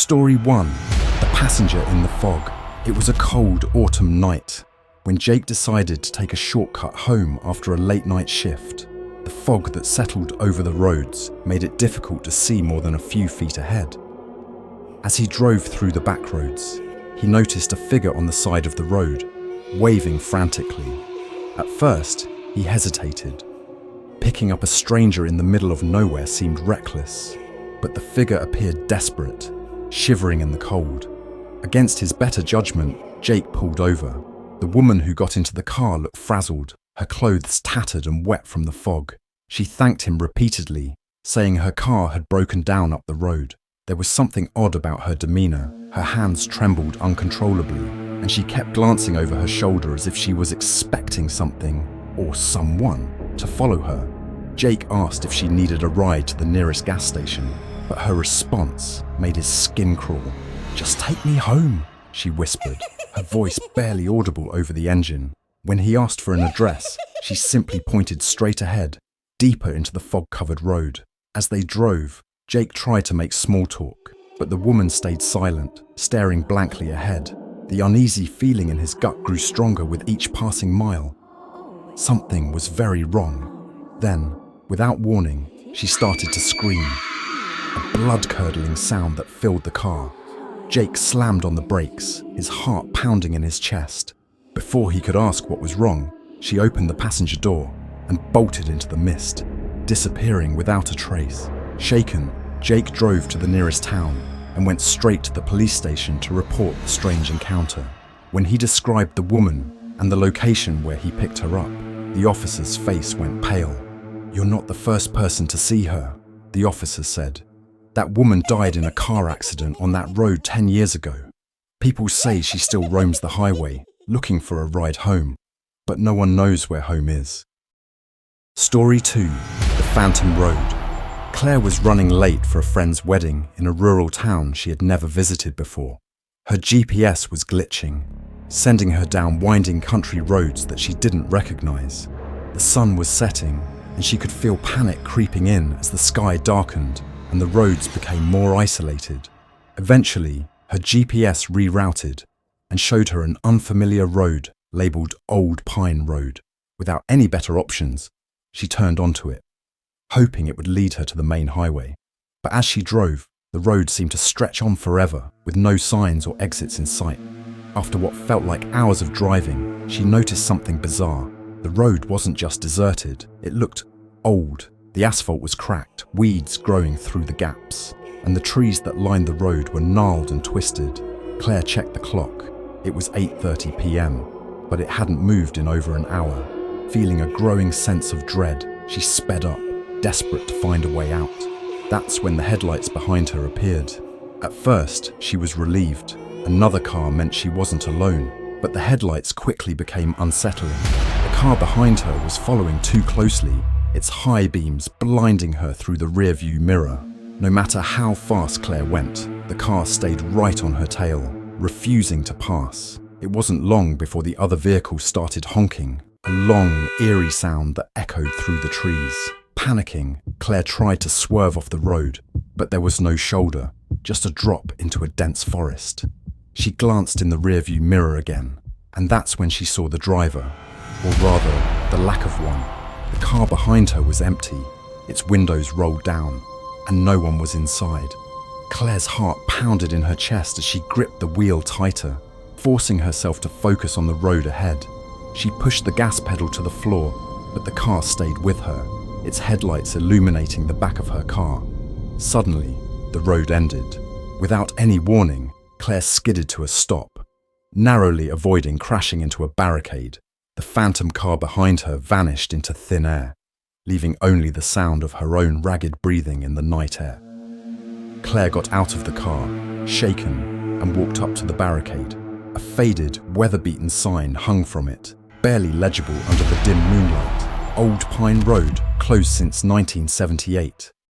Story 1. The Passenger in the Fog. It was a cold autumn night when Jake decided to take a shortcut home after a late night shift. The fog that settled over the roads made it difficult to see more than a few feet ahead. As he drove through the back roads, he noticed a figure on the side of the road, waving frantically. At first, he hesitated. Picking up a stranger in the middle of nowhere seemed reckless, but the figure appeared desperate, shivering in the cold. Against his better judgment, Jake pulled over. The woman who got into the car looked frazzled, her clothes tattered and wet from the fog. She thanked him repeatedly, saying her car had broken down up the road. There was something odd about her demeanor. Her hands trembled uncontrollably, and she kept glancing over her shoulder as if she was expecting something, or someone, to follow her. Jake asked if she needed a ride to the nearest gas station, but her response made his skin crawl. "Just take me home," she whispered, her voice barely audible over the engine. When he asked for an address, she simply pointed straight ahead, deeper into the fog-covered road. As they drove, Jake tried to make small talk, but the woman stayed silent, staring blankly ahead. The uneasy feeling in his gut grew stronger with each passing mile. Something was very wrong. Then, without warning, she started to scream, a blood-curdling sound that filled the car. Jake slammed on the brakes, his heart pounding in his chest. Before he could ask what was wrong, she opened the passenger door and bolted into the mist, disappearing without a trace. Shaken, Jake drove to the nearest town and went straight to the police station to report the strange encounter. When he described the woman and the location where he picked her up, the officer's face went pale. "You're not the first person to see her," the officer said. "That woman died in a car accident on that road 10 years ago. People say she still roams the highway, looking for a ride home, but no one knows where home is." Story 2. The Phantom Road. Claire was running late for a friend's wedding in a rural town she had never visited before. Her GPS was glitching, sending her down winding country roads that she didn't recognize. The sun was setting, and she could feel panic creeping in as the sky darkened and the roads became more isolated. Eventually, her GPS rerouted and showed her an unfamiliar road labeled Old Pine Road. Without any better options, she turned onto it, hoping it would lead her to the main highway. But as she drove, the road seemed to stretch on forever, with no signs or exits in sight. After what felt like hours of driving, she noticed something bizarre. The road wasn't just deserted, it looked old. The asphalt was cracked, weeds growing through the gaps, and the trees that lined the road were gnarled and twisted. Claire checked the clock. It was 8:30 p.m, but it hadn't moved in over an hour. Feeling a growing sense of dread, she sped up, desperate to find a way out. That's when the headlights behind her appeared. At first, she was relieved. Another car meant she wasn't alone, but the headlights quickly became unsettling. The car behind her was following too closely, its high beams blinding her through the rearview mirror. No matter how fast Claire went, the car stayed right on her tail, refusing to pass. It wasn't long before the other vehicle started honking, a long, eerie sound that echoed through the trees. Panicking, Claire tried to swerve off the road, but there was no shoulder, just a drop into a dense forest. She glanced in the rearview mirror again, and that's when she saw the driver, or rather, the lack of one. The car behind her was empty, its windows rolled down, and no one was inside. Claire's heart pounded in her chest as she gripped the wheel tighter, forcing herself to focus on the road ahead. She pushed the gas pedal to the floor, but the car stayed with her, its headlights illuminating the back of her car. Suddenly, the road ended. Without any warning, Claire skidded to a stop, narrowly avoiding crashing into a barricade. The phantom car behind her vanished into thin air, leaving only the sound of her own ragged breathing in the night air. Claire got out of the car, shaken, and walked up to the barricade. A faded, weather-beaten sign hung from it, barely legible under the dim moonlight. Old Pine Road, closed since 1978.